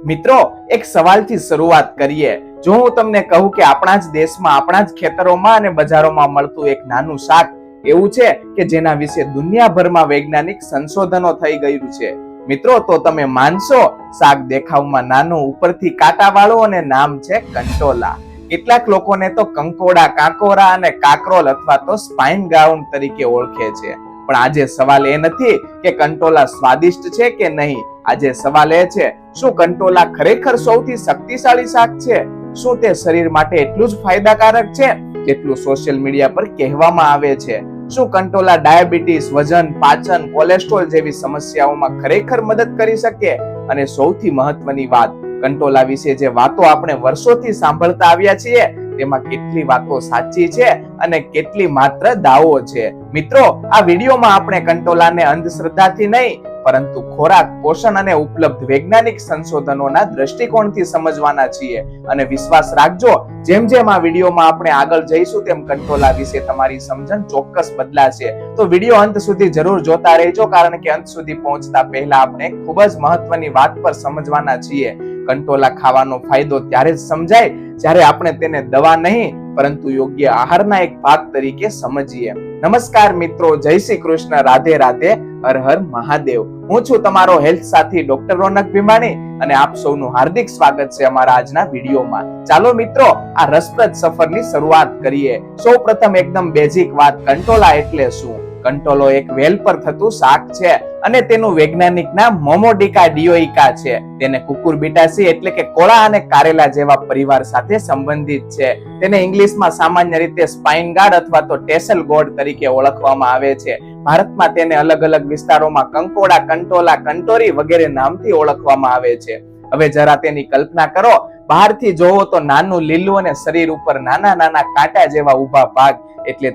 મિત્રો, એક સવાલથી શરૂઆત કરીએ. જો હું તમને કહું કે આપણા જ દેશમાં, આપણા જ ખેતરોમાં અને બજારોમાં મળતું એક નાનું શાક એવું છે કે જેના વિશે દુનિયાભરમાં વૈજ્ઞાનિક સંશોધનો થઈ ગયું છે, મિત્રો, તો તમે માનશો? શાક દેખાવમાં નાનું, ઉપરથી કાંટાવાળું અને નામ છે કંટોલા. કેટલાક લોકોને તો કંકોડા, કાંકોરા અને કાકરોલ અથવા તો સ્પાઇન ગાઉન તરીકે ઓળખે છે. પણ આજે સવાલ એ નથી કે કંટોલા સ્વાદિષ્ટ છે કે નહીં. આજે સવાલ એ છે, શું કંટોલા ખરેખર સૌથી શક્તિશાળી શાક છે? શું તે શરીર માટે એટલું જ ફાયદાકારક છે જેટલું સોશિયલ મીડિયા પર કહેવામાં આવે છે? શું કંટોલા ડાયાબિટીસ, વજન, પાચન, કોલેસ્ટ્રોલ જેવી સમસ્યાઓમાં ખરેખર મદદ કરી શકે? અને સૌથી મહત્વની વાત, કંટોલા વિશે જે વાતો આપણે વર્ષોથી સાંભળતા આવ્યા છીએ તેમાં કેટલી વાતો સાચી છે અને કેટલી માત્ર દાવો છે? મિત્રો, આ વિડીયોમાં આપણે કંટોલાને અંધશ્રદ્ધાથી નહીં પરંતુ ખોરાક, પોષણ અને ઉપલબ્ધ વૈજ્ઞાનિક સંશોધનોના દ્રષ્ટિકોણથી સમજવાના છીએ. અને વિશ્વાસ રાખજો, જેમ જેમ આ વિડીયોમાં આપણે આગળ જઈશું તેમ કંટોલા વિશે તમારી સમજણ ચોક્કસ બદલાશે. તો વિડીયો અંત સુધી જરૂર જોતા રહેજો, કારણ કે અંત સુધી પહોંચતા પહેલા આપણે ખૂબ જ મહત્વની વાત પર સમજવાના છીએ. કંટોલા ખાવાનો ફાયદો ત્યારે જ સમજાય જ્યારે આપણે તેને દવા નહીં પરંતુ યોગ્ય આહારના એક ભાગ તરીકે સમજીએ. નમસ્કાર મિત્રો, જય શ્રી કૃષ્ણ, રાધે રાધે, હર હર મહાદેવ. હું છું તમારો હેલ્થ સાથી ડોક્ટર રોનક ભીમાણી અને આપ સૌનું હાર્દિક સ્વાગત છે અમારા આજના વિડીયોમાં. ચાલો મિત્રો, આ રસપ્રદ સફરની શરૂઆત કરીએ. સૌપ્રથમ એકદમ બેઝિક વાત, કંટોલા એટલે શું? કંટોલો એક વેલ પર થતું શાક છે અને તેનું વૈજ્ઞાનિક નામ મોમોડિકા ડિયોઇકા છે. તેને કુકુરબિટાસી એટલે કે કોળા અને કારેલા જેવા પરિવાર સાથે સંબંધિત છે. તેને ઇંગ્લિશમાં સામાન્ય રીતે સ્પાઇન ગાર્ડ અથવા તો ટેસલ ગોર્ડ તરીકે ઓળખવામાં આવે છે. ભારતમાં તેને અલગ અલગ વિસ્તારોમાં કંકોડા, કંટોલા, કંટોરી વગેરે નામથી ઓળખવામાં આવે છે. હવે જરા તેની કલ્પના કરો. બહારથી જોવો તો નાનું, લીલું અને શરીર ઉપર નાના નાના કાંટા જેવા ઊભા ભાગ, એટલે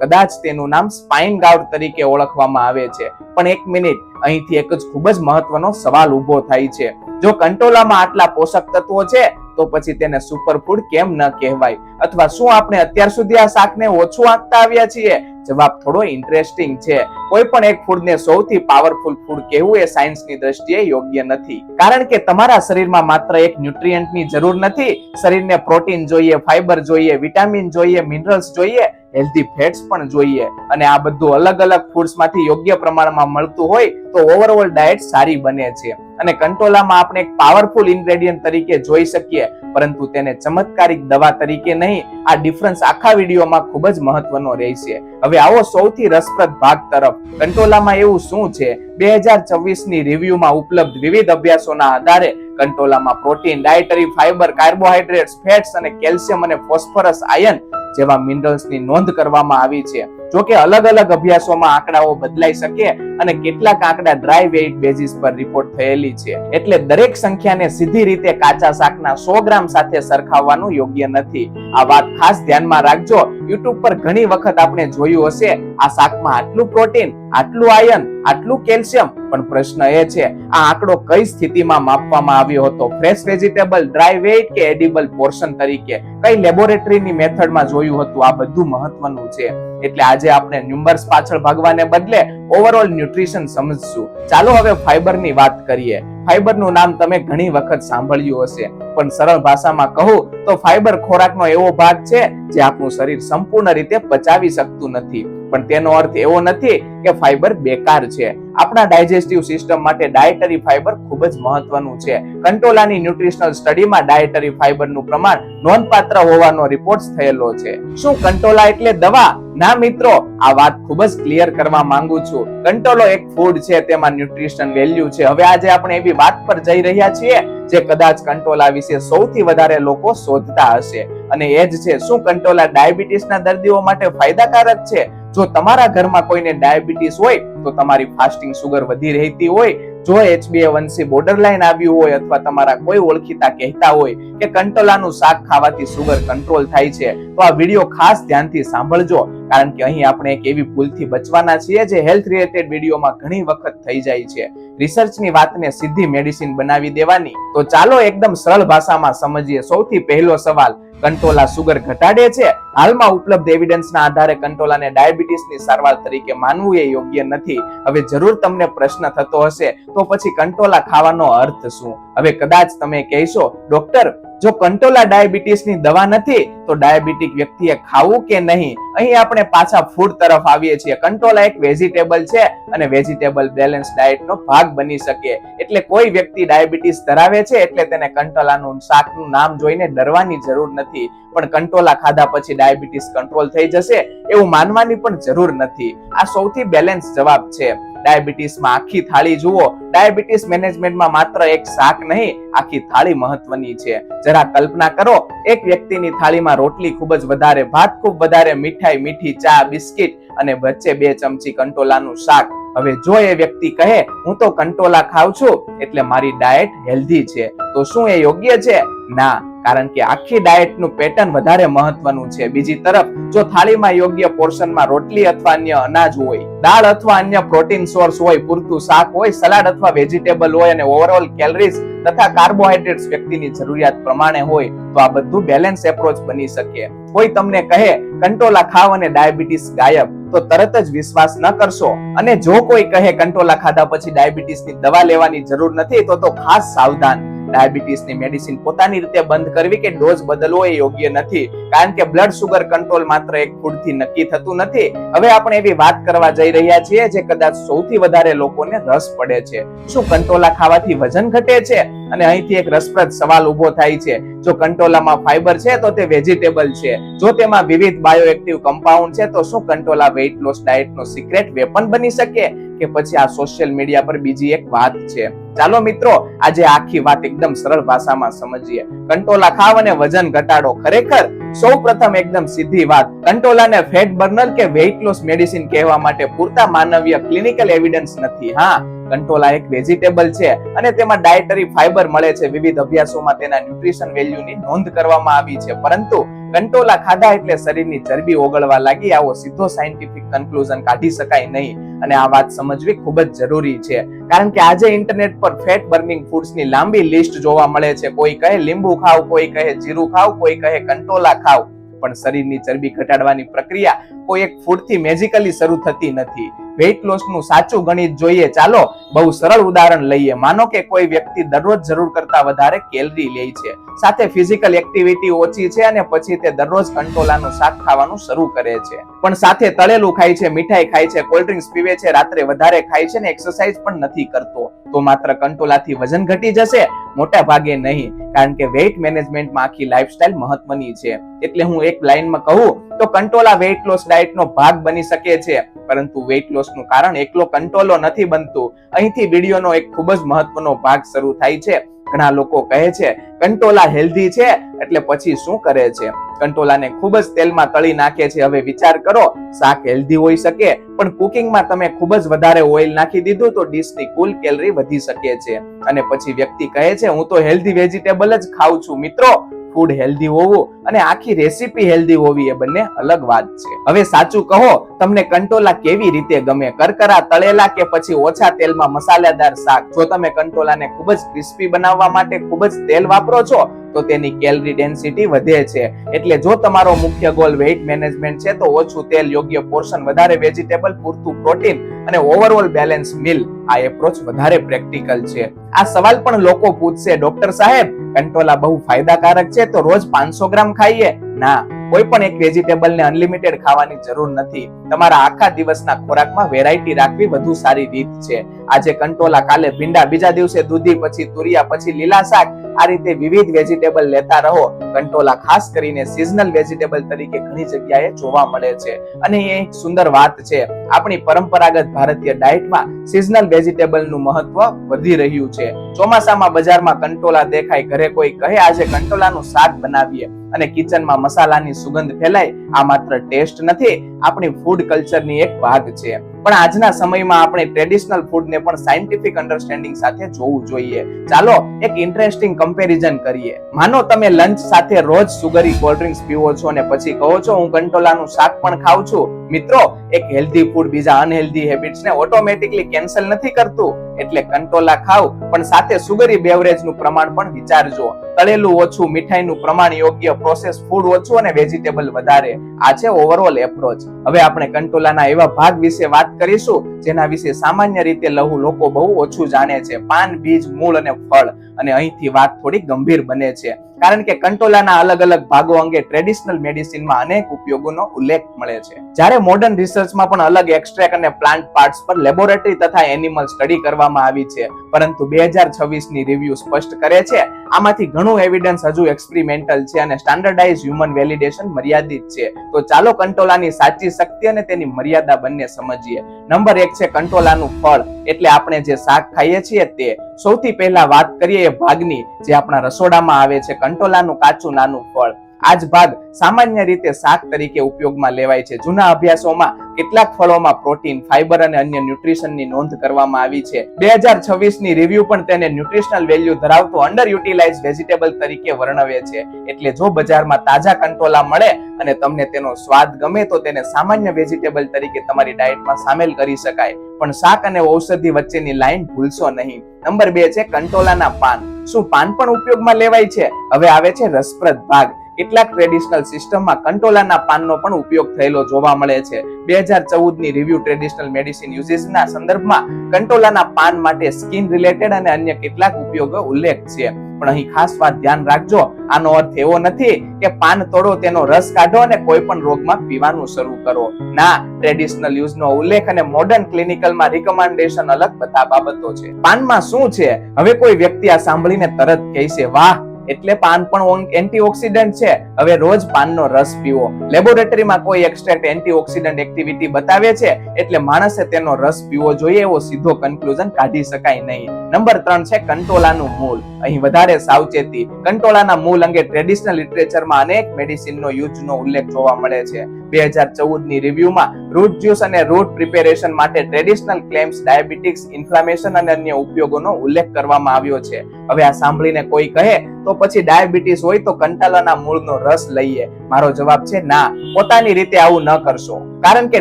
કદાચ તેનું નામ સ્પાઇન ગાર્ડ તરીકે ઓળખવામાં આવે છે. પણ એક મિનિટ, અહીંથી એક જ ખૂબ જ મહત્વનો સવાલ ઊભો થાય છે. જો કંટોલામાં આટલા પોષક તત્વો છે તો પછી તેને સુપરફૂડ કેમ ન કહેવાય? અથવા શું આપણે અત્યાર સુધી આ શાકને ઓછું આંકતા આવ્યા છીએ? જવાબ થોડો ઇન્ટરેસ્ટિંગ છે. કોઈ પણ એક ફૂડને સૌથી પાવરફુલ ફૂડ કહેવું એ સાયન્સની દ્રષ્ટિએ યોગ્ય નથી. કારણ કે તમારા શરીરમાં માત્ર એક ન્યુટ્રિયન્ટની જરૂર નથી. શરીરને પ્રોટીન જોઈએ, ફાઈબર જોઈએ, વિટામિન જોઈએ, મિનરલ્સ જોઈએ, હેલ્ધી ફેટ્સ પણ જોઈએ. અને આ બધું અલગ અલગ ફૂડ્સમાંથી યોગ્ય પ્રમાણમાં મળતું હોય તો ઓવરઓલ ડાયટ સારી બને છે. અને કંટોલામાં આપણે એક પાવરફુલ ઇન્ગ્રેડિયન્ટ તરીકે જોઈ શકીએ, પરંતુ તેને ચમત્કારિક દવા તરીકે નહીં. આ ડિફરન્સ આખા વિડીયોમાં ખૂબ જ મહત્વનો રહેશે. હવે આવો સૌથી રસપ્રદ ભાગ તરફ. કંટોલામાં એવું શું છે? 2024 ની રિવ્યુમાં ઉપલબ્ધ વિવિધ અભ્યાસોના આધારે કંટોલામાં protein, dietary fibre, carbohydrates, fats અને કેલ્શિયમ અને ફોસ્ફરસ, આયર્ન જેવા મિનરલ્સની નોંધ કરવામાં આવી છે. જો કે અલગ અલગ અભ્યાસોમાં આંકડાઓ બદલાઈ શકે અને કેટલાક આંકડા ડ્રાય વેઇટ બેઝિસ પર રિપોર્ટ થયેલી છે. એટલે દરેક સંખ્યાને સીધી રીતે કાચા શાકના 100 ગ્રામ સાથે સરખાવવાનું યોગ્ય નથી. આ વાત ખાસ ધ્યાનમાં રાખજો. YouTube પર ઘણી વખત આપણે જોયું હશે, આ શાકમાં આટલું પ્રોટીન, આટલું આયર્ન, આટલું કેલ્શિયમ. પણ પ્રશ્ન એ છે, આ આંકડો કઈ સ્થિતિમાં માપવામાં આવ્યો હતો? ફ્રેશ વેજીટેબલ, ડ્રાય વેઇટ કે એડિબલ પોર્શન તરીકે? કઈ લેબોરેટરીની મેથડમાં જોયું હતું? આ બધું મહત્વનું છે. એટલે આજે આપણે ન્યુમર્સ પાછળ ભાગવાને બદલે ઓવરઓલ ન્યુટ્રિશન સમજશું. ચાલો હવે ફાઈબરની વાત કરીએ. ફાઈબરનું નામ તમે ઘણી વખત સાંભળ્યું હશે, પણ સરળ ભાષામાં કહું તો ફાઈબર ખોરાકનો એવો ભાગ છે જે આપણું શરીર સંપૂર્ણ રીતે પચાવી શકતું નથી. પણ તેનો અર્થ એવો નથી કે ફાઈબર બેકાર છે. આપણા ડાયજેસ્ટિવ સિસ્ટમ માટે ડાયટરી ફાઈબર ખૂબ જ મહત્વનું છે. કંટોલાની ન્યુટ્રિશનલ સ્ટડીમાં ડાયટરી ફાઈબરનું પ્રમાણ નોંધપાત્ર હોવાનો રિપોર્ટ થયેલો છે. શું કંટોલા એટલે દવા? ના મિત્રો, આ વાત ખૂબ જ ક્લિયર કરવા માંગુ છું. કંટોલો એક ફૂડ છે, તેમાં ન્યુટ્રિશન વેલ્યુ છે. હવે આજે આપણે એવી વાત પર જઈ રહ્યા છીએ જે કદાચ કંટોલા વિશે સૌથી વધારે લોકો શોધતા હશે, અને એ જ છે, શું કંટોલા ડાયાબિટીસના દર્દીઓ માટે ફાયદાકારક છે? જો તમારા ઘરમાં કોઈને ડાયાબિટીસ હોય તો તમારી ફાસ્ટિંગ સુગર વધી રહેતી હોય, જો HbA1c બોર્ડરલાઈન આવ્યું હોય, અથવા તમારા કોઈ ઓળખીતા કહેતા હોય કે કંટોલાનું શાક ખાવાથી સુગર કંટ્રોલ થાય છે, તો આ વિડીયો ખાસ ધ્યાનથી સાંભળજો. કારણ કે અહીં આપણે એક એવી ભૂલથી બચવાના છીએ જે હેલ્થ રિલેટેડ વિડીયોમાં ઘણી વખત થઈ જાય છે, રિસર્ચની વાતને સીધી મેડિસિન બનાવી દેવાની. તો ચાલો એકદમ સરળ ભાષામાં સમજીએ. સૌથી પહેલો સવાલ, કંટોલા સુગર ઘટાડે છે? હાલમાં ઉપલબ્ધ એવિડન્સના આધારે કંટોલાને ડાયાબિટીસની સારવાર તરીકે માનવું એ યોગ્ય નથી. હવે જરૂર તમને પ્રશ્ન થતો હશે, તો પછી કંટોલા ખાવાનો અર્થ શું? હવે કદાચ તમે કહેશો, ડોક્ટર જો કંટોલા ડાયાબિટીસની દવા નથી તો ડાયાબિટીક વ્યક્તિએ ખાવું કે નહીં? અહીં આપણે પાછા ફૂડ તરફ આવીએ છીએ. કંટોલા એક વેજીટેબલ છે અને વેજીટેબલ બેલેન્સ ડાયટનો ભાગ બની શકે. એટલે કોઈ વ્યક્તિ ડાયાબિટીસ ધરાવે છે એટલે તેને કંટોલાનું શાકનું નામ જોઈને ડરવાની જરૂર નથી. પણ કંટોલા ખાધા પછી ડાયાબિટીસ કંટ્રોલ થઈ જશે એવું માનવાની પણ જરૂર નથી. આ સૌથી બેલેન્સ જવાબ છે. ડાયાબિટીસમાં આખી થાળી જુઓ. ડાયાબિટીસ મેનેજમેન્ટમાં માત્ર એક શાક નહીં, આખી થાળી મહત્વની છે. જરા કલ્પના કરો, એક વ્યક્તિની થાળીમાં રોટલી ખૂબ જ વધારે, ભાત ખૂબ વધારે, મીઠાઈ, મીઠી ચા, બિસ્કિટ અને વચ્ચે 2 ચમચી કંટોલાનું શાક. હવે જો એ વ્યક્તિ કહે હું તો કંટોલા ખાઉં છું એટલે મારી ડાયટ હેલ્ધી છે, તો શું એ યોગ્ય છે? ના, કારણ કે આખી ડાયટનું પેટર્ન વધારે મહત્વનું છે. બીજી તરફ જો થાળીમાં યોગ્ય પોર્શનમાં રોટલી અથવા અન્ય અનાજ હોય, દાળ અથવા અન્ય પ્રોટીન સોર્સ હોય, પૂરતું શાક હોય, સલાડ અથવા વેજીટેબલ હોય અને ઓવરઓલ કેલરીઝ તથા કાર્બોહાઈડ્રેટ્સ વ્યક્તિની જરૂરિયાત પ્રમાણે હોય તો આ બધું બેલેન્સ એપ્રોચ બની શકે. કોઈ તમને કહે કંટોલા ખાવ અને ડાયાબિટીસ ગાયબ, તો તરત જ વિશ્વાસ ન કરશો. અને જો કોઈ કહે કંટોલા ખાધા પછી ડાયાબિટીસની દવા લેવાની જરૂર નથી, તો ખાસ સાવધાન. ડાયાબિટીસની મેડિસિન પોતાની રીતે બંધ કરવી કે ડોઝ બદલવો એ યોગ્ય નથી, કારણ કે બ્લડ સુગર કંટ્રોલ માત્ર એક ફૂડથી નક્કી થતું નથી. હવે આપણે એવી વાત કરવા જઈ રહ્યા છીએ જે કદાચ સૌથી વધારે લોકોને રસ પડે છે. શું કંટોલા ખાવાથી વજન ઘટે છે? અને અહીંથી એક રસપ્રદ સવાલ ઉભો થાય છે. જો કંટોલામાં ફાઈબર છે તો તે વેજીટેબલ છે. જો તેમાં વિવિધ બાયોએક્ટિવ કમ્પાઉન્ડ છે તો શું કંટોલા વેઇટ લોસ ડાયટનો સિક્રેટ વેપન બની શકે? કે પછી આ સોશિયલ મીડિયા પર બીજી એક વાત છે? ચાલો મિત્રો, આજે આખી વાત એકદમ સરળ ભાષામાં સમજીએ. કંટોલા ખાવ અને વજન ઘટાડો. ખરેખર સૌપ્રથમ એકદમ સીધી વાત, કંટોલાને ફેટ બર્નર કે વેઇટ લોસ મેડિસિન કહેવા માટે પૂરતા માનવીય ક્લિનિકલ એવિડન્સ નથી. હા, કંટોલા એક વેજીટેબલ છે અને તેમાં ડાયટરી ફાઈબર મળે છે. વિવિધ અભ્યાસોમાં તેના ન્યુટ્રિશન વેલ્યુની નોંધ કરવામાં આવી છે. પરંતુ કંટોલા ખાધા એટલે શરીરની ચરબી ઓગળવા લાગી, આવો સીધો સાયન્ટિફિક કન્ક્લુઝન કાઢી શકાય નહીં. અને આ વાત સમજવી ખૂબ જ જરૂરી છે, કારણ કે આજે ઇન્ટરનેટ પર ફેટ બર્નિંગ ફૂડ્સની લાંબી લિસ્ટ જોવા મળે છે. કોઈ કહે લીંબુ ખાવ, કોઈ કહે જીરું ખાવ, કોઈ કહે કંટોલા ખાવ. પણ શરીરની ચરબી ઘટાડવાની પ્રક્રિયા કોઈ એક ફૂડથી મેજિકલી શરૂ થતી નથી. વેઇટ લોસ નું સાચું ગણિત જોઈએ. ચાલો બહુ સરળ ઉદાહરણ લઈએ. માનો કે કોઈ વ્યક્તિ દરરોજ જરૂર કરતા વધારે કેલરી લે છે, સાથે ફિઝિકલ એક્ટિવિટી ઓછી છે અને પછી તે દરરોજ કંટોલાનું શાક ખાવાનું શરૂ કરે છે, પણ સાથે તળેલું ખાય છે, મીઠાઈ ખાય છે, કોલ્ડ ડ્રિંક્સ પીવે છે, રાત્રે વધારે ખાય છે ને એક્સરસાઇઝ પણ નથી કરતો, તો માત્ર કંટોલાથી વજન ઘટી જશે? મોટા ભાગે નહીં, કારણ કે વેઇટ મેનેજમેન્ટમાં આખી લાઈફસ્ટાઈલ મહત્વની છે. એટલે હું એક લાઈનમાં કહું તો કંટોલા વેઇટ લોસ ડાયટનો ભાગ બની શકે છે, પરંતુ વેઇટ લોસ નું કારણ એકલો કંટોલો નથી બનતું. અહીંથી વિડીયોનો એક ખૂબ જ મહત્વનો ભાગ શરૂ થાય છે. ઘણા લોકો કહે છે કંટોલા હેલ્ધી છે, એટલે પછી શું કરે છે? કંટોલાને ખૂબ જ તેલમાં તળી નાખે છે. હવે વિચાર કરો, શાક હેલ્ધી હોઈ શકે, પણ કુકિંગમાં તમે ખૂબ જ વધારે ઓઇલ નાખી દીધું તો ડીશની કુલ કેલરી વધી શકે છે. અને પછી વ્યક્તિ કહે છે હું તો હેલ્ધી વેજીટેબલ જ ખાઉં છું. મિત્રો, ફૂડ હેલ્ધી હોવું અને આખી રેસીપી હેલ્ધી હોવી એ બંને અલગ વાત છે. હવે સાચું કહો, તમને કંટોલા કેવી રીતે ગમે? કરકરા તળેલા કે પછી ઓછા તેલમાં મસાલેદાર શાક? જો તમે કંટોલાને ખૂબ જ ક્રિસ્પી બનાવવા માટે ખૂબ જ તેલ વાપરો છો તો તેની કેલરી ડેન્સિટી વધે છે. એટલે જો તમારો મુખ્ય ગોલ વેઇટ મેનેજમેન્ટ છે તો ઓછું તેલ, યોગ્ય પોર્શન, વધારે વેજીટેબલ, પૂરતું પ્રોટીન અને ઓવરઓલ બેલેન્સ મીલ, આ એપ્રોચ વધારે પ્રેક્ટિકલ છે. આ સવાલ પણ લોકો પૂછશે, ડોક્ટર સાહેબ કંટોલા બહુ ફાયદાકારક છે તો રોજ 500 ગ્રામ ખાઈએ? ના, કોઈ પણ એક વેજીટેબલ ને અનલિમિટેડ ખાવાની જરૂર નથી. તમારા આખા દિવસના ખોરાકમાં વેરાયટી રાખવી વધુ સારી રીત છે. આજે કંટોલા, કાલે ભીંડા, બીજા દિવસે દૂધી, પછી તુરિયા, પછી લીલા શાક, આ રીતે વિવિધ વેજીટેબલ લેતા રહો. કંટોલા ખાસ કરીને સિઝનલ વેજીટેબલ તરીકે ઘણી જગ્યાએ જોવા મળે છે. અને એ એક સુંદર વાત છે, આપણી પરંપરાગત ભારતીય ડાયટમાં સિઝનલ વેજીટેબલ નું મહત્વ વધી રહ્યું છે. ચોમાસામાં બજારમાં કંટોલા દેખાય, ઘરે કોઈ કહે આજે કંટોલાનું શાક બનાવીએ અને કિચનમાં મસાલાની સુગંધ ફેલાય. આ માત્ર ટેસ્ટ નથી, આપણી ફૂડ કલ્ચરની એક ભાગ છે. પણ આજના સમયમાં આપણે ટ્રેડિશનલ ફૂડને પણ સાયન્ટિફિક અન્ડરસ્ટેન્ડિંગ સાથે જોવું જોઈએ. ચાલો એક ઇન્ટરેસ્ટિંગ કમ્પેરિઝન કરીએ. માનો તમે લંચ સાથે રોજ સુગરી કોલ્ડ ડ્રિંક્સ પીવો છો અને પછી કહો છો હું કંટોલાનું શાક પણ ખાઉં છું. મિત્રો, એક હેલ્ધી ફૂડ બીજા અનહેલ્ધી હેબિટ્સને ઓટોમેટિકલી કેન્સલ નથી કરતું. એટલે કંટોલા ખાવ પણ સાથે સુગરી બેવરેજનું પ્રમાણ પણ વિચારજો. તળેલું ઓછું, મીઠાઈનું પ્રમાણ યોગ્ય, પ્રોસેસ ફૂડ ઓછું અને વેજીટેબલ વધારે. આ છે ઓવરઓલ એપ્રોચ. હવે આપણે કંટોલાના એવા ભાગ વિશે વાત કરીશું જેના વિશે સામાન્ય રીતે લોકો બહુ ઓછું જાણે છે: પાન, બીજ, મૂળ અને ફળ. અને અહીંથી વાત થોડી ગંભીર બને છે, કારણ કે કંટોલાના અલગ અલગ ભાગો અંગે ટ્રેડિશનલ મેડિસિનમાં અનેક ઉપયોગોનો ઉલ્લેખ મળે છે. જ્યારે મોડર્ન રિસર્ચમાં પણ અલગ એક્સ્ટ્રેક્ટ અને પ્લાન્ટ પાર્ટ્સ પર લેબોરેટરી તથા એનિમલ સ્ટડી કરવામાં આવી છે, પરંતુ 2026 ની રિવ્યુ સ્પષ્ટ કરે છે આમાંથી ઘણું એવિડન્સ હજુ એક્સપેરિમેન્ટલ છે અને સ્ટાન્ડર્ડાઇઝ હ્યુમન વેલિડેશન મર્યાદિત છે. તો ચાલો કંટોલાની સાચી શક્તિ અને તેની મર્યાદા બંને સમજીએ. નંબર 1 છે કંટોલાનું ફળ, એટલે આપણે જે શાક ખાઈએ છીએ તે. સૌથી પહેલા વાત કરીએ એ ભાગની જે આપણા રસોડામાં આવે છે, કંટોલાનું કાચું નાનું ફળ. આ જ ભાગ સામાન્ય રીતે શાક તરીકે ઉપયોગમાં લેવાય છે. જૂના અભ્યાસોમાં કેટલાક ફળોમાં પ્રોટીન, ફાઇબર અને અન્ય ન્યુટ્રિશનની નોંધ કરવામાં આવી છે. 2026 ની રિવ્યુ પણ તેને ન્યુટ્રિશનલ વેલ્યુ ધરાવતો અંડર યુટિલાઇઝ વેજીટેબલ તરીકે વર્ણવે છે. એટલે જો બજારમાં તાજા કંટોલા મળે અને તમને તેનો સ્વાદ ગમે તો તેને સામાન્ય વેજીટેબલ તરીકે તમારી ડાયટમાં સામેલ કરી શકાય, પણ શાક અને ઔષધિ વચ્ચેની લાઈન ભૂલશો નહીં. નંબર 2 છે કંટોલાના પાન. શું પાન પણ ઉપયોગમાં લેવાય છે? હવે આવે છે રસપ્રદ ભાગ. કેટલાક ટ્રેડિશનલ સિસ્ટમમાં કંટોલાના પાનનો પણ ઉપયોગ થયેલો જોવા મળે છે. 2014 ની રિવ્યુ ટ્રેડિશનલ મેડિસિન યુઝિસના સંદર્ભમાં કંટોલાના પાન માટે સ્કિન રિલેટેડ અને અન્ય કેટલાક ઉપયોગો ઉલ્લેખ છે. પણ અહીં ખાસ વાત ધ્યાન રાખજો, આનો અર્થ એવો નથી કે પાન તોડો, તેનો રસ કાઢો અને કોઈ પણ રોગમાં પીવાનું શરૂ કરો. ના, ટ્રેડિશનલ યુઝનો ઉલ્લેખ અને મોડર્ન ક્લિનિકલમાં રિકમેન્ડેશન અલગ બધા બાબતો છે. પાનમાં શું છે? હવે કોઈ વ્યક્તિ આ સાંભળીને તરત કહેશે, વાહ, એટલે પાન પણ એન્ટીઓક્સિડન્ટ છે, હવે રોજ પાનનો રસ પીવો. લેબોરેટરીમાં કોઈ એક્સ્ટ્રેક્ટ એન્ટીઓક્સિડન્ટ એક્ટિવિટી બતાવે છે એટલે માણસે તેનો રસ પીવો જોઈએ એવો સીધો કન્ક્લુઝન કાઢી શકાય નહીં. નંબર 3 છે કંટોલાનું મૂળ. અહીં વધારે સાવચેતી. કંટોલાના મૂળ અંગે ટ્રેડિશનલ લિટરેચરમાં અનેક મેડિસિનનો યુઝનો ઉલ્લેખ જોવા મળે છે. 2014 ની રિવ્યુમાં રૂટ જ્યુસ અને રૂટ પ્રિપેરેશન માટે ટ્રેડિશનલ ક્લેમ્સ, ડાયાબિટીસ, ઇન્ફ્લામેશન અને અન્ય ઉપયોગોનો ઉલ્લેખ કરવામાં આવ્યો છે. હવે આ સાંભળીને કોઈ કહે તો પછી ડાયાબિટીસ હોય તો કંટોલાના મૂળનો રસ લઈએ. મારો જવાબ છે ના, પોતાની રીતે આવું ન કરશો, કારણ કે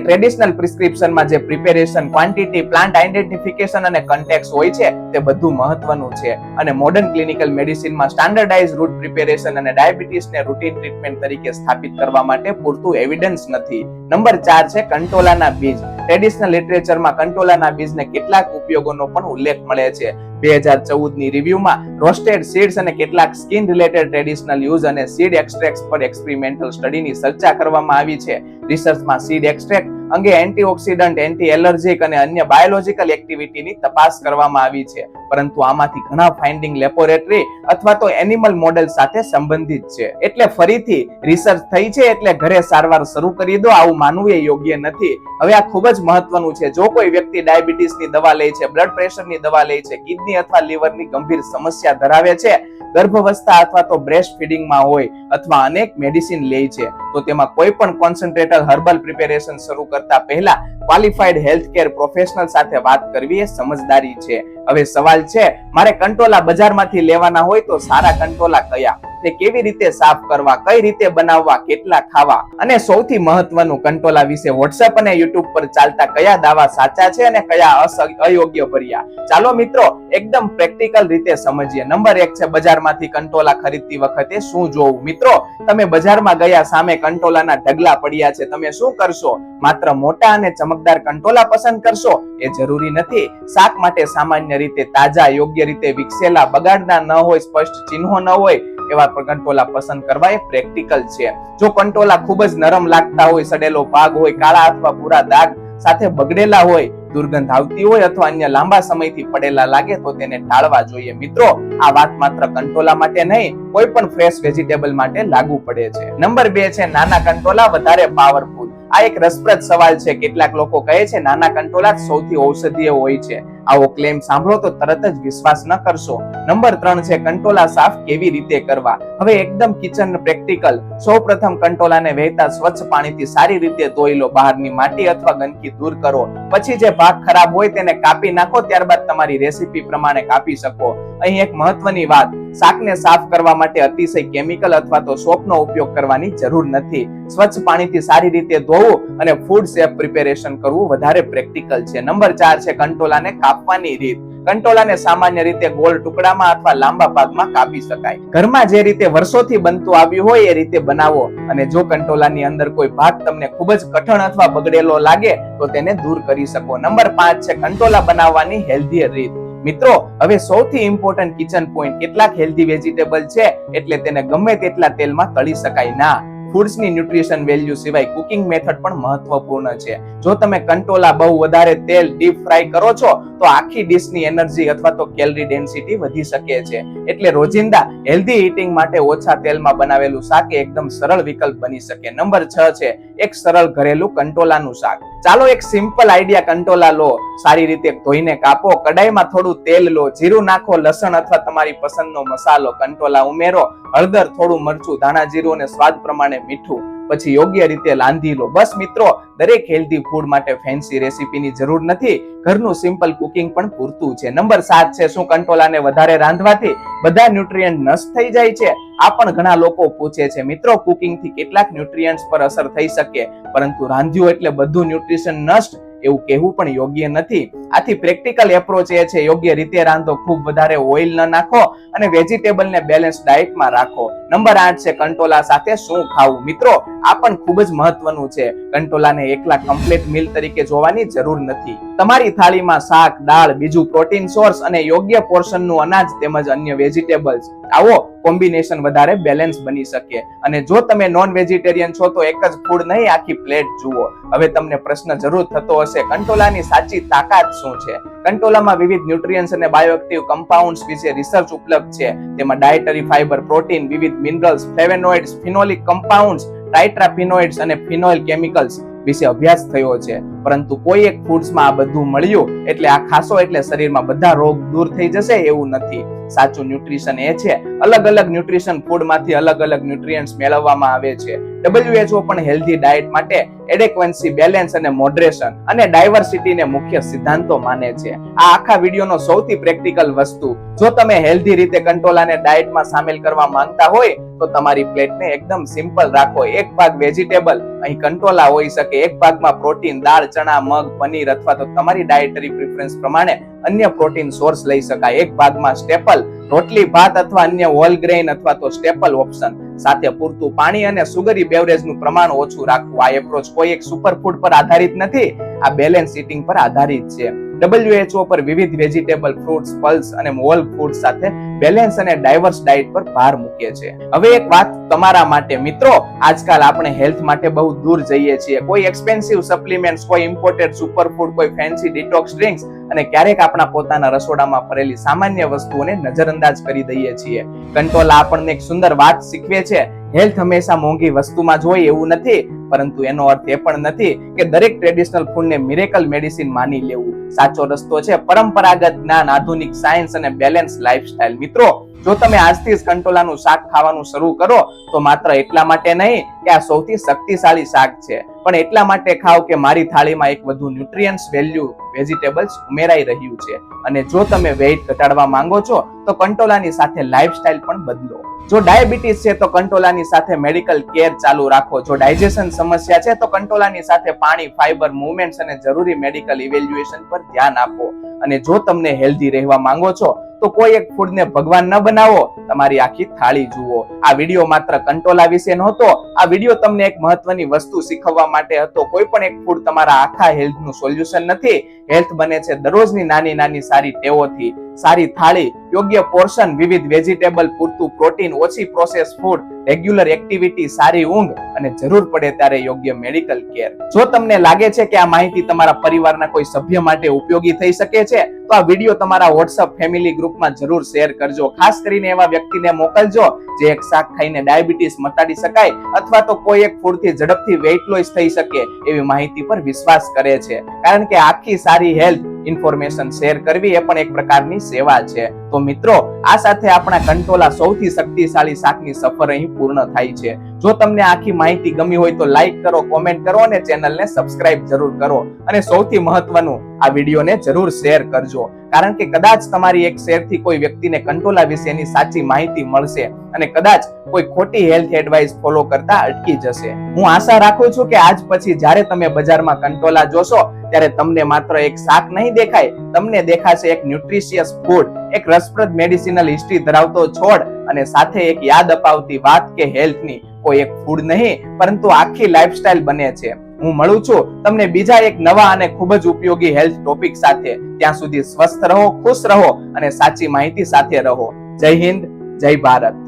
ટ્રેડિશનલ પ્રિસ્ક્રિપ્શનમાં જે પ્રિપેરેશન, ક્વોન્ટિટી, પ્લાન્ટ આઇડેન્ટિફિકેશન અને કન્ટેક્સ હોય છે તે બધું મહત્વનું છે. અને modern clinical મેડિસિનમાં standardise route preparation અને ડાયાબિટીસને રૂટીન ટ્રીટમેન્ટ તરીકે સ્થાપિત કરવા માટે પૂરતું એવિડન્સ નથી. નંબર 4 છે કંટોલાના બીજ. ટ્રેડિશનલ લિટરેચરમાં કંટોલાના બીજને કેટલાક ઉપયોગોનો પણ ઉલ્લેખ મળે છે. 2014 ની રિવ્યુમાં રોસ્ટેડ સીડ્સ અને કેટલાક સ્કિન રિલેટેડ ટ્રેડિશનલ યુઝ અને સીડ એક્સ્ટ્રેક્ટ્સ પર એક્સપેરિમેન્ટલ સ્ટડીની ચર્ચા કરવામાં આવી છે. રિસર્ચમાં સીડ એક્સ્ટ્રેક્ટ અંગે એન્ટીઓક્સિડન્ટ, એન્ટી એલર્જીક અને અન્ય બાયોલોજીકલ એક્ટિવિટીની તપાસ કરવામાં આવી છે, પરંતુ આમાંથી ઘણા ફાઇન્ડિંગ લેબોરેટરી અથવા તો એનિમલ મોડેલ સાથે સંબંધિત છે. એટલે ફરીથી રિસર્ચ થઈ છે એટલે ઘરે સારવાર શરૂ કરી દો, આવું માનવું એ યોગ્ય નથી. હવે આ ખૂબ જ મહત્વનું છે. જો કોઈ વ્યક્તિ ડાયાબિટીસની દવા લે છે, બ્લડ પ્રેશરની દવા લે છે, કિડની અથવા લીવરની ગંભીર સમસ્યા ધરાવે છે, ગર્ભાવસ્થા અથવા તો બ્રેસ્ટ ફીડિંગમાં હોય અથવા અનેક મેડિસિન લે છે, તો તેમાં કોઈ પણ કોન્સન્ટ્રેટેડ હર્બલ પ્રિપેરેશન શરૂ કરતા પહેલા ક્વોલિફાઈડ હેલ્થકેર પ્રોફેશનલ સાથે વાત કરવી એ સમજદારી છે. હવે સવાલ છે, મારે કંટોલા બજારમાંથી લેવાના હોય તો સારા કંટોલા કયા? તે કેવી રીતે સાફ કરવા, કઈ રીતે બનાવવા, કેટલા ખાવા, અને સૌથી મહત્વનું, કંટોલા વિશે WhatsApp અને YouTube પર ચાલતા કયા દાવા સાચા છે અને કયા અયોગ્ય ભર્યા? ચાલો મિત્રો એકદમ પ્રેક્ટિકલ રીતે સમજીએ. નંબર 1 છે બજારમાંથી કંટોલા ખરીદતી વખતે શું જોવું. મિત્રો, તમે બજારમાં ગયા, સામે કંટોલાના ઢગલા પડ્યા છે, તમે શું કરશો? માત્ર મોટા અને ચમકદાર કંટોલા પસંદ કરશો? એ જરૂરી નથી. શાક માટે સામાન્ય રીતે તાજા, યોગ્ય રીતે વિકસેલા, બગાડના ન હોય, સ્પષ્ટ ચિહ્નો ન હોય એવા કંટોલા પસંદ કરવા એ પ્રેક્ટિકલ છે. જો કંટોલા ખૂબ જ નરમ લાગતા હોય, સડેલો ભાગ હોય, કાળા અથવા ભૂરા દાગ સાથે બગડેલા હોય, દુર્ગંધ આવતી હોય અથવા અન્ય લાંબા સમયથી પડેલા લાગે તો તેને ટાળવા જોઈએ. મિત્રો, આ વાત માત્ર કંટોલા માટે નહીં, કોઈ પણ ફ્રેશ વેજીટેબલ માટે લાગુ પડે છે. નંબર 2 છે નાના કંટોલા વધારે પાવરફુલ. આ એક રસપ્રદ સવાલ છે. કેટલાક લોકો કહે છે નાના કંટોલા સૌથી ઔષધીય હોય છે. આવો ક્લેમ સાંભળો તો તરત જ વિશ્વાસ ન કરશો. નંબર 3 છે કંટોલા સાફ કેવી રીતે કરવા. હવે એકદમ કિચન પ્રેક્ટિકલ. સૌપ્રથમ કંટોલાને વહેતા સ્વચ્છ પાણીથી સારી રીતે ધોઈ લો. બહારની માટી અથવા ગંદકી દૂર કરો. પછી જે ભાગ ખરાબ હોય તેને કાપી નાખો. ત્યારબાદ તમારી રેસીપી પ્રમાણે કાપી શકો. અહીં એક મહત્વની વાત, શાકને સાફ કરવા માટે અતિશય કેમિકલ અથવા તો સોપનો ઉપયોગ કરવાની જરૂર નથી. સ્વચ્છ પાણીથી સારી રીતે ધોવું અને ફૂડ સેફ પ્રિપેરેશન કરવું વધારે પ્રેક્ટિકલ છે. નંબર 4 છે કંટોલાને કાપવાની રીત. કંટોલાને સામાન્ય રીતે ગોળ ટુકડામાં અથવા લાંબા ભાગમાં કાપી શકાય. ઘરમાં જે રીતે વર્ષોથી બનતું આવ્યું હોય એ રીતે બનાવો. અને જો કંટોલાની અંદર કોઈ ભાગ તમને ખૂબ જ કઠણ અથવા બગડેલો લાગે તો તેને દૂર કરી શકો. નંબર 5 છે કંટોલા બનાવવાની હેલ્ધી રીત. મિત્રો, હવે સૌથી ઇમ્પોર્ટન્ટ કિચન પોઈન્ટ, કેટલાક હેલ્ધી વેજીટેબલ છે એટલે તેને ગમે તેટલા તેલમાં તળી શકાય ના. ફૂડ્સની ન્યુટ્રિશન વેલ્યુ સિવાય કુકિંગ મેથડ પણ મહત્વપૂર્ણ છે. જો તમે કંટોલા બહુ વધારે તેલ ડીપ ફ્રાય કરો છો તો આખી ડિશની એનર્જી અથવા તો કેલરી ડેન્સિટી વધી શકે છે. એટલે રોજિંદા હેલ્ધી ઈટિંગ માટે ઓછા તેલમાં બનાવેલું શાક એકદમ સરળ વિકલ્પ બની શકે. નંબર 6 છે એક સરળ ઘરેલું કંટોલાનું શાક. ચાલો એક સિમ્પલ આઈડિયા, કંટોલા લો, સારી રીતે ધોઈને કાપો, કડાઈમાં થોડું તેલ લો, જીરું નાખો, લસણ અથવા તમારી પસંદનો મસાલો, કંટોલા ઉમેરો, હળદર, થોડું મરચું, ધાણા જીરું અને સ્વાદ પ્રમાણે મીઠું, પછી યોગ્ય રીતે રાંધી લો. બસ મિત્રો, દરેક હેલ્ધી ફૂડ માટે ફેન્સી રેસીપીની જરૂર નથી, ઘરનું સિમ્પલ કુકિંગ પણ પૂરતું છે. નંબર 7 છે શું કંટોલાને વધારે રાંધવાથી બધા ન્યુટ્રિયન્ટ નષ્ટ થઈ જાય છે? આ પણ ઘણા લોકો પૂછે છે. મિત્રો, કુકિંગ થી કેટલાક ન્યુટ્રિયન્ટ્સ પર અસર થઈ શકે, પરંતુ રાંધ્યું એટલે બધું ન્યુટ્રિશન નષ્ટ એવું કહેવું પણ યોગ્ય નથી. આથી પ્રેક્ટિકલ એપ્રોચ એ છે યોગ્ય રીતે રાંધો, ખૂબ વધારે ઓઇલ ન નાખો અને વેજીટેબલ ને બેલેન્સ ડાયટમાં રાખો. નંબર 8 છે કંટોલા સાથે શું ખાવું? મિત્રો, આ પણ ખૂબ જ મહત્વનું છે. કંટોલાને એકલા કમ્પ્લીટ મીલ તરીકે જોવાની જરૂર નથી. તમારી થાળીમાં શાક, દાળ, બીજું પ્રોટીન સોર્સ અને યોગ્ય પોર્શનનું અનાજ તેમજ અન્ય વેજીટેબલ્સ, આવો કોમ્બિનેશન વધારે બેલેન્સ બની શકે. અને જો તમે નોન વેજીટેરિયન છો તો એક જ ફૂડ નહીં, આખી પ્લેટ જુઓ. હવે તમને પ્રશ્ન જરૂર થતો હશે, કંટોલાની સાચી તાકાત શું છે? કંટોલામાં વિવિધ ન્યુટ્રિયન્ટ્સ અને બાયોએક્ટિવ કમ્પાઉન્ડ્સ વિશે રિસર્ચ ઉપલબ્ધ છે. તેમાં ડાયટરી ફાઇબર, પ્રોટીન, વિવિધ મિનરલ્સ, ફ્લેવોનોઇડ્સ, ફિનોલિક કમ્પાઉન્ડ્સ, ટાઇટ્રાફિનોઇડ્સ અને ફિનોઇલ કેમિકલ્સ વિશે અભ્યાસ થયો છે. પરંતુ કોઈ એક ફૂડ્સમાં આ બધું મળ્યું એટલે આ ખાસો એટલે શરીરમાં બધા રોગ દૂર થઈ જશે એવું નથી. સાચું ન્યુટ્રિશન એ છે અલગ અલગ ન્યુટ્રિશન ફૂડમાંથી અલગ અલગ ન્યુટ્રિયન્ટ્સ મેળવવામાં આવે છે. WHO પણ હેલ્ધી ડાયટ માટે એડેક્વન્સી, બેલેન્સ અને મોડરેશન અને ડાયવર્સિટીને મુખ્ય સિદ્ધાંતો માને છે. આ આખા વિડીયોનો સૌથી પ્રેક્ટિકલ વસ્તુ, જો તમે હેલ્ધી રીતે કંટોલાને ડાયટમાં સામેલ કરવા માંગતા હોય તો તમારી પ્લેટને એકદમ સિમ્પલ રાખો. એક ભાગ વેજીટેબલ, અહીં કંટોલા હોઈ શકે, એક ભાગમાં પ્રોટીન, દાળ, ચણા, મગ, પનીર અથવા તો તમારી ડાયટરી પ્રેફરન્સ પ્રમાણે અન્ય પ્રોટીન સોર્સ લઈ શકાય. એક ભાગમાં સ્ટેપલ, રોટલી, ભાત અથવા અન્ય હોલ ગ્રેઇન અથવા તો સ્ટેપલ ઓપ્શન સાથે પૂરતું પાણી અને સુગરી બેવરેજનું પ્રમાણ ઓછું રાખવું. આ એપ્રોચ કોઈ એક સુપરફૂડ પર આધારિત નથી, આ બેલેન્સ ઈટિંગ પર આધારિત છે. WHO પર વિવિધ વેજીટેબલ, ફ્રૂટ્સ, પલ્સ અને હોલ ફૂડ સાથે બેલેન્સ અને ડાયવર્સ ડાયટ પર ભાર મૂકે છે. હવે એક વાત તમારા માટે મિત્રો, આજકાલ આપણે હેલ્થ માટે બહુ દૂર જઈએ છીએ. કોઈ એક્સપેન્સિવ સપ્લિમેન્ટ્સ, કોઈ ઇમ્પોર્ટેડ સુપરફૂડ, કોઈ ફેન્સી ડિટોક્સ ડ્રિંક્સ અને ક્યારેક આપણા પોતાના રસોડામાં પડેલી સામાન્ય વસ્તુઓને નજરઅંદાજ કરી દઈએ છીએ. કંટોલા આપણને એક સુંદર વાત શીખવે છે, હેલ્થ હંમેશા મોંઘી વસ્તુમાં જ હોય એવું નથી, પરંતુ એનો અર્થ એ પણ નથી કે દરેક ટ્રેડિશનલ ફૂડને મિરેકલ મેડિસિન માની લેવું. સાચો રસ્તો છે પરંપરાગત જ્ઞાન, આધુનિક સાયન્સ અને બેલેન્સ લાઈફસ્ટાઈલ. મિત્રો, જો તમે આજથી જ કંટોલાનું શાક ખાવાનું શરૂ કરો તો માત્ર એટલા માટે નહીં કે આ સૌથી શક્તિશાળી શાક છે, પણ એટલા માટે ખાઓ કે મારી થાળીમાં એક વધુ ન્યુટ્રિયન્ટ્સ વેલ્યુ વેજીટેબલ્સ ઉમેરાઈ રહ્યું છે. અને જો તમે વેઇટ ઘટાડવા માંગો છો તો કંટોલાની સાથે લાઈફસ્ટાઈલ પણ બદલો. જો ડાયાબિટીસ છે તો કંટોલાની સાથે મેડિકલ કેર ચાલુ રાખો. જો ડાયજેશન સમસ્યા છે તો કંટોલાની સાથે પાણી, ફાઈબર, મૂવમેન્ટ્સ અને જરૂરી મેડિકલ ઇવેલ્યુએશન પર ધ્યાન આપો. અને જો તમને હેલ્ધી રહેવા માંગો છો તો કોઈ એક ફૂડને ભગવાન ન બનાવો, તમારી આખી થાળી જુઓ. આ વિડીયો માત્ર કંટોલા વિશે નહોતો, આ વિડીયો તમને એક મહત્વની વસ્તુ શીખવવા માટે હતો. કોઈ પણ એક ફૂડ તમારા આખા હેલ્થનું સોલ્યુશન નથી. હેલ્થ બને છે દરરોજની નાની નાની સારી ટેવોથી. સારી થાળી, યોગ્ય પોર્શન, વિવિધ વેજીટેબલ, પૂરતું પ્રોટીન, ઓછી પ્રોસેસ ફૂડ, રેગ્યુલર એક્ટિવિટી, સારી ઊંઘ અને જરૂર પડે ત્યારે યોગ્ય મેડિકલ કેર. જો તમને લાગે છે કે આ માહિતી તમારા પરિવારના કોઈ સભ્ય માટે ઉપયોગી થઈ શકે છે તો આ વિડીયો તમારા WhatsApp ફેમિલી ગ્રુપમાં જરૂર શેર કરજો. ખાસ કરીને એવા વ્યક્તિને મોકલજો જે એક શાક ખાઈને ડાયાબિટીસ મટાડી શકાય અથવા તો કોઈ એક ફૂડથી ઝડપથી વેઇટ લોસ થઈ શકે એવી માહિતી પર વિશ્વાસ કરે છે. કારણ કે આખી સારી હેલ્થ ઇન્ફોર્મેશન શેર કરવી એ પણ એક પ્રકારની સેવા છે. તો મિત્રો, આ સાથે આપણા કંટોલા સૌથી શક્તિશાળી શાકની સફર અહીં પૂર્ણ થાય છે. જો તમને આખી માહિતી ગમી હોય તો લાઈક કરો, કોમેન્ટ કરો અને ચેનલને સબસ્ક્રાઇબ જરૂર કરો. અને સૌથી મહત્વનું, આ વિડીયોને જરૂર શેર કરજો, કારણ કે કદાચ તમારી એક શેરથી કોઈ વ્યક્તિને કંટોલા વિશેની સાચી માહિતી મળશે અને કદાચ કોઈ ખોટી હેલ્થ એડવાઇસ ફોલો કરતા અટકી જશે. હું આશા રાખું છું કે આજ પછી જ્યારે તમે બજારમાં કંટોલા જોશો ત્યારે તમને માત્ર એક શાક નહીં દેખાય, તમને દેખાશે એક ન્યુટ્રિશિયસ ફૂડ, એક રસપ્રદ મેડિસિનલ હિસ્ટ્રી ધરાવતો છોડ અને સાથે એક યાદ અપાવતી વાત કે હેલ્થની કોઈ એક ફૂડ નહીં પરંતુ આખી લાઈફસ્ટાઈલ બને છે. હું મળું છું તમને બીજા એક નવા અને ખૂબ જ ઉપયોગી હેલ્થ ટોપિક સાથે. ત્યાં સુધી સ્વસ્થ રહો, ખુશ રહો અને સાચી માહિતી સાથે રહો. જય હિન્દ, જય ભારત.